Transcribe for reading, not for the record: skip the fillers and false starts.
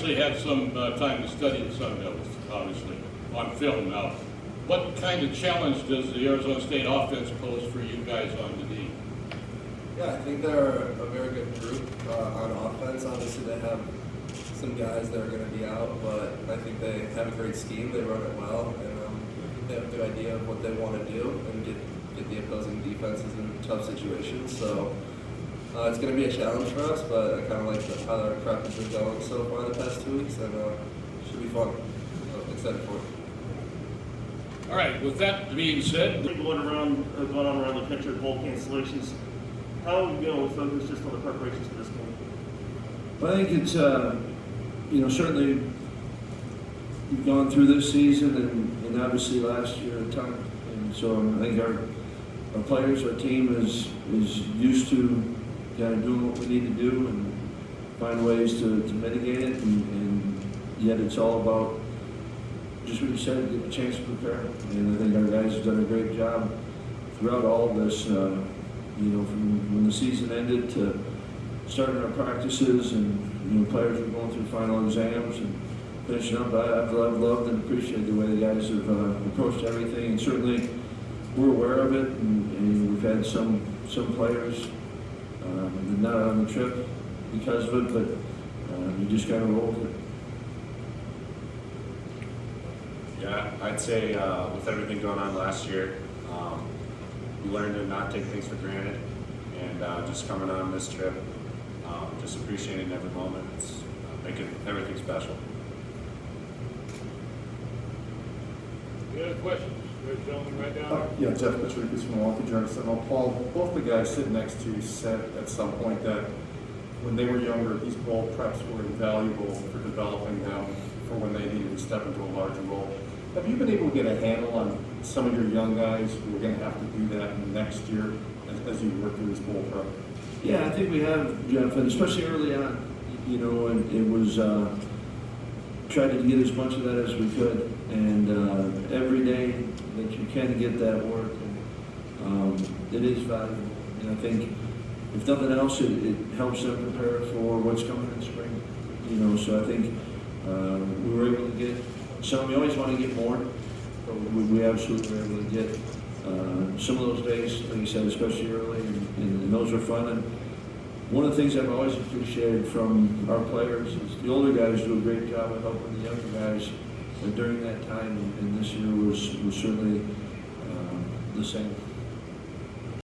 obviously had some time to study the Sun Devils, obviously, on film now. What kind of challenge does the Arizona State offense pose for you guys on the D? Yeah, I think they're a very good group on offense. Obviously, they have some guys that are going to be out, but I think they have a great scheme. They run it well, and they have a good idea of what they want to do and get the opposing defenses in tough situations. So it's going to be a challenge for us, but I kind of like how our prep has been going so far the past 2 weeks, and it should be fun. I'm excited for it. All right, with that being said, Going on around the country, bowl cancellations. How have you been able to focus just on the preparations for this game? Well, I think it's, certainly we've gone through this season and obviously last year a ton. And so I think our players, our team is used to kind of doing what we need to do and find ways to mitigate it. And yet it's all about just what you said, get a chance to prepare. And I think our guys have done a great job throughout all of this, from when the season ended to starting our practices and, players were going through final exams and finishing up. I've loved and appreciated the way the guys have approached everything, and certainly we're aware of it, and we've had some players not on the trip because of it, but you just kind of roll with it. Yeah, I'd say with everything going on last year, we learned to not take things for granted, and just coming on this trip, just appreciating every moment. It's making everything special. any other questions? There's a gentleman right down there. Yeah, Jeff Patricus from Milwaukee Journal-Sentinel. Paul, both the guys sitting next to you said at some point that when they were younger, these bowl preps were invaluable for developing them for when they needed to step into a larger role. Have you been able to get a handle on some of your young guys who are going to have to do that next year as you work through this bowl prep? Yeah, I think we have, Jeff, and especially early on, and it was tried to get as much of that as we could, and every day that you can get that work, it is valuable. And I think, if nothing else, it helps them prepare for what's coming in spring. So I think we were able to get some. We always want to get more, but we absolutely were able to get some of those days, like you said, especially early, and those were fun. And one of the things I've always appreciated from our players is the older guys do a great job of helping the younger guys during that time, and this year was certainly the same.